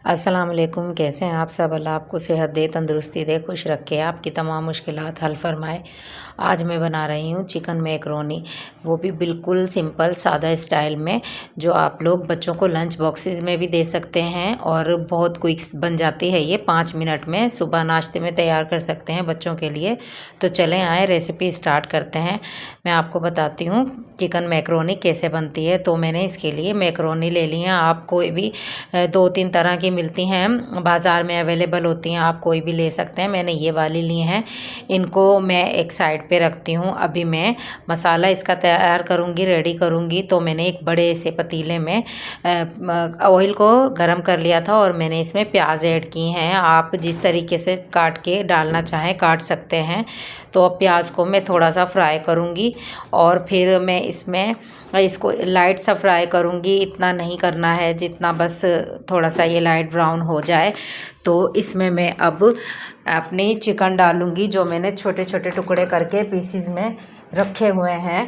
अस्सलाम वालेकुम। कैसे हैं आप सब? अल्लाह आपको सेहत दे, तंदुरुस्ती दे, खुश रखे, आपकी तमाम मुश्किलात हल फरमाए। आज मैं बना रही हूँ चिकन मैकरोनी, वो भी बिल्कुल सिंपल सादा स्टाइल में, जो आप लोग बच्चों को लंच बॉक्सेस में भी दे सकते हैं और बहुत क्विक बन जाती है। ये 5 मिनट में सुबह नाश्ते में तैयार कर सकते हैं बच्चों के लिए। तो चलें आए रेसिपी स्टार्ट करते हैं। मैं आपको बताती हूँ चिकन मैकरोनी कैसे बनती है। तो मैंने इसके लिए मैकरोनी ले ली है। आप कोई भी 2-3 तरह की मिलती हैं, बाज़ार में अवेलेबल होती हैं, आप कोई भी ले सकते हैं। मैंने ये वाली ली हैं। इनको मैं एक साइड पे रखती हूँ। अभी मैं मसाला इसका तैयार करूँगी, रेडी करूँगी। तो मैंने एक बड़े से पतीले में ऑयल को गरम कर लिया था और मैंने इसमें प्याज ऐड की हैं। आप जिस तरीके से काट के डालना चाहें काट सकते हैं। तो अब प्याज को मैं थोड़ा सा फ्राई करूँगी और फिर मैं इसमें इसको लाइट सा फ्राई करूँगी। इतना नहीं करना है, जितना बस थोड़ा सा ये लाइट ब्राउन हो जाए। तो इसमें मैं अब अपनी चिकन डालूँगी, जो मैंने छोटे छोटे टुकड़े करके पीसीज में रखे हुए हैं,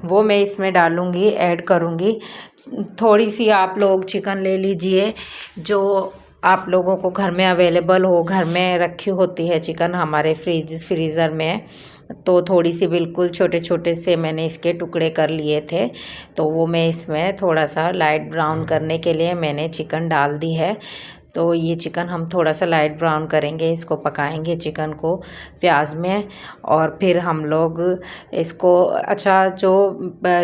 वो मैं इसमें डालूँगी, ऐड करूँगी। थोड़ी सी आप लोग चिकन ले लीजिए जो आप लोगों को घर में अवेलेबल हो। घर में रखी होती है चिकन हमारे फ्रीज़र में। तो थोड़ी सी बिल्कुल छोटे छोटे से मैंने इसके टुकड़े कर लिए थे। तो वो मैं इसमें थोड़ा सा लाइट ब्राउन करने के लिए मैंने चिकन डाल दी है। तो ये चिकन हम थोड़ा सा लाइट ब्राउन करेंगे, इसको पकाएंगे चिकन को प्याज में। और फिर हम लोग इसको जो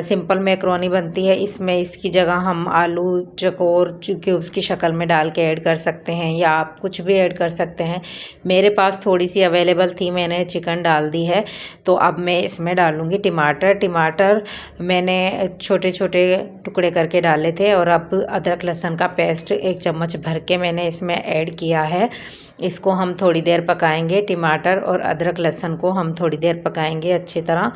सिंपल मैकरोनी बनती है, इसमें इसकी जगह हम आलू चकोर क्यूब्स की शक्ल में डाल के ऐड कर सकते हैं, या आप कुछ भी ऐड कर सकते हैं। मेरे पास थोड़ी सी अवेलेबल थी, मैंने चिकन डाल दी है। तो अब मैं इसमें डालूँगी टमाटर मैंने छोटे छोटे टुकड़े करके डाले थे। और अब अदरक लहसुन का पेस्ट 1 चम्मच भर के मैंने इसमें ऐड किया है। इसको हम थोड़ी देर पकाएंगे। टमाटर और अदरक लहसुन को हम थोड़ी देर पकाएंगे अच्छी तरह।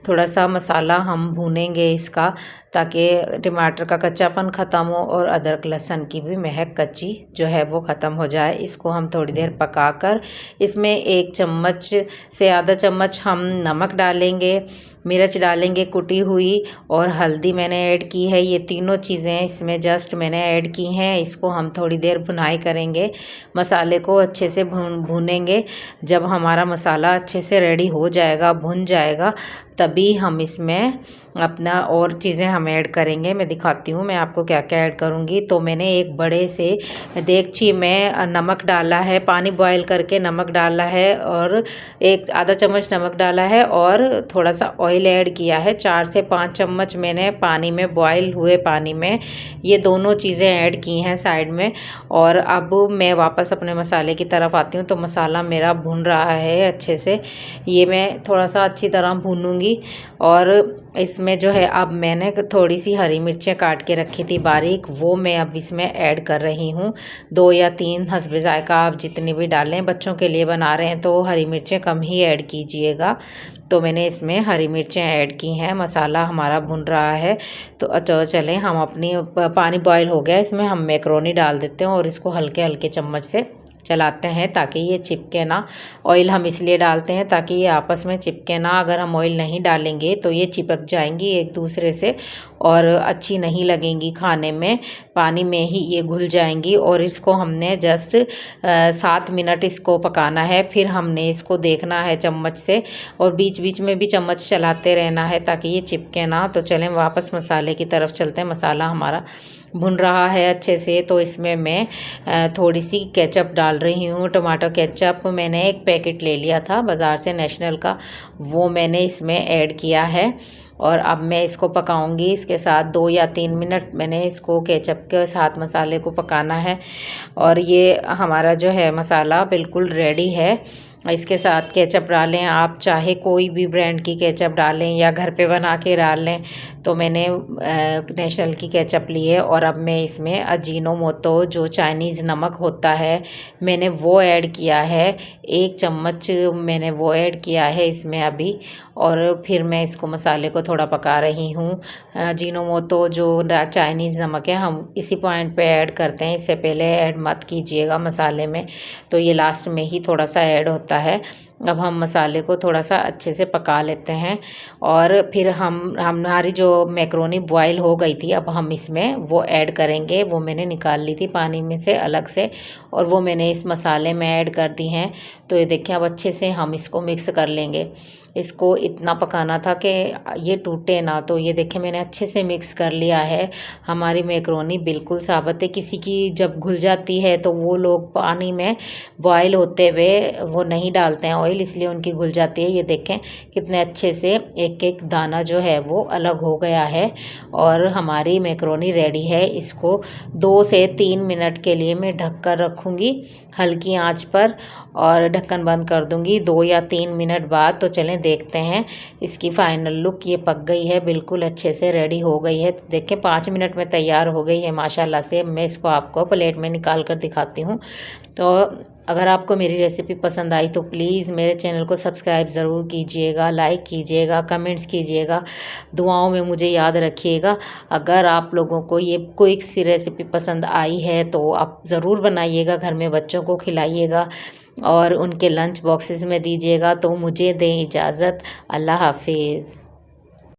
थोड़ा सा मसाला हम भूनेंगे इसका, ताकि टमाटर का कच्चापन ख़त्म हो और अदरक लहसुन की भी महक कच्ची जो है वो ख़त्म हो जाए। इसको हम थोड़ी देर पकाकर इसमें 1 चम्मच से आधा चम्मच हम नमक डालेंगे, मिर्च डालेंगे कुटी हुई, और हल्दी मैंने ऐड की है। ये तीनों चीज़ें इसमें जस्ट मैंने ऐड की हैं। इसको हम थोड़ी देर भुनाई करेंगे, मसाले को अच्छे से भूनेंगे। जब हमारा मसाला अच्छे से रेडी हो जाएगा, भुन जाएगा, तभी हम इसमें अपना और चीज़ें हम ऐड करेंगे। मैं दिखाती हूँ मैं आपको क्या क्या ऐड करूँगी। तो मैंने एक बड़े से देगची में नमक डाला है, पानी बॉयल करके नमक डाला है, और आधा चम्मच नमक डाला है, और थोड़ा सा ऑयल ऐड किया है। 4 से 5 चम्मच मैंने पानी में, बॉयल हुए पानी में ये दोनों चीज़ें ऐड की हैं साइड में। और अब मैं वापस अपने मसाले की तरफ आती हूँ। तो मसाला मेरा भुन रहा है अच्छे से, ये मैं थोड़ा सा अच्छी तरह भूनूँगी। और इसमें जो है अब मैंने थोड़ी सी हरी मिर्चें काट के रखी थी बारीक, वो मैं अब इसमें ऐड कर रही हूँ। 2 या 3 हस्बे जायका आप जितनी भी डालें, बच्चों के लिए बना रहे हैं तो हरी मिर्चें कम ही ऐड कीजिएगा। तो मैंने इसमें हरी मिर्चें ऐड की हैं। मसाला हमारा भुन रहा है। तो चलें हम अपनी पानी बॉयल हो गया, इसमें हम मैकरोनी डाल देते हैं और इसको हल्के हल्के चम्मच से चलाते हैं ताकि ये चिपके ना। ऑयल हम इसलिए डालते हैं ताकि ये आपस में चिपके ना। अगर हम ऑयल नहीं डालेंगे तो ये चिपक जाएंगी एक दूसरे से और अच्छी नहीं लगेंगी खाने में, पानी में ही ये घुल जाएंगी। और इसको हमने जस्ट 7 मिनट इसको पकाना है। फिर हमने इसको देखना है चम्मच से, और बीच बीच में भी चम्मच चलाते रहना है ताकि ये चिपके ना। तो चलें वापस मसाले की तरफ चलते हैं। मसाला हमारा भुन रहा है अच्छे से। तो इसमें मैं थोड़ी सी केचप डाल रही हूँ। टमाटो केचप मैंने 1 पैकेट ले लिया था बाज़ार से, नेशनल का, वो मैंने इसमें ऐड किया है। और अब मैं इसको पकाऊंगी। इसके साथ 2 या 3 मिनट मैंने इसको केचप के साथ मसाले को पकाना है। और ये हमारा जो है मसाला बिल्कुल रेडी है। इसके साथ केचप डालें, आप चाहे कोई भी ब्रांड की केचप डालें या घर पे बना के डाल लें। तो मैंने नेशनल की केचप ली है। और अब मैं इसमें अजीनोमोटो जो चाइनीज़ नमक होता है, मैंने वो ऐड किया है। 1 चम्मच मैंने वो ऐड किया है इसमें अभी। और फिर मैं इसको मसाले को थोड़ा पका रही हूँ। अजीनोमोटो जो चाइनीज़ नमक है, हम इसी पॉइंट पे ऐड करते हैं, इससे पहले ऐड मत कीजिएगा मसाले में। तो ये लास्ट में ही थोड़ा सा ऐड होता है। अब हम मसाले को थोड़ा सा अच्छे से पका लेते हैं और फिर हमारी जो मैक्रोनी बॉयल हो गई थी, अब हम इसमें वो ऐड करेंगे। वो मैंने निकाल ली थी पानी में से अलग से और वो मैंने इस मसाले में ऐड कर दी हैं। तो ये देखिए अब अच्छे से हम इसको मिक्स कर लेंगे। इसको इतना पकाना था कि ये टूटे ना। तो ये देखिए मैंने अच्छे से मिक्स कर लिया है। हमारी मैक्रोनी बिल्कुल साबुत है। किसी की जब घुल जाती है तो वो लोग पानी में बॉयल होते हुए वो नहीं डालते हैं ऑयल, इसलिए उनकी घुल जाती है। ये देखें कितने अच्छे से एक एक दाना जो है वो अलग हो गया है और हमारी मैक्रोनी रेडी है। इसको 2 से 3 मिनट के लिए मैं ढक कर रखूँगी हल्की आंच पर और ढक्कन बंद कर दूँगी 2 या 3 मिनट बाद। तो चलें देखते हैं इसकी फ़ाइनल लुक। ये पक गई है, बिल्कुल अच्छे से रेडी हो गई है। तो देखिए 5 मिनट में तैयार हो गई है माशाल्लाह से। मैं इसको आपको प्लेट में निकाल कर दिखाती हूँ। तो अगर आपको मेरी रेसिपी पसंद आई तो प्लीज़ मेरे चैनल को सब्सक्राइब ज़रूर कीजिएगा, लाइक कीजिएगा, कमेंट्स कीजिएगा, दुआओं में मुझे याद रखिएगा। अगर आप लोगों को ये क्विक सी रेसिपी पसंद आई है तो आप ज़रूर बनाइएगा, घर में बच्चों को खिलाइएगा और उनके लंच बॉक्सेस में दीजिएगा। तो मुझे दें इजाज़त। अल्लाह हाफिज़।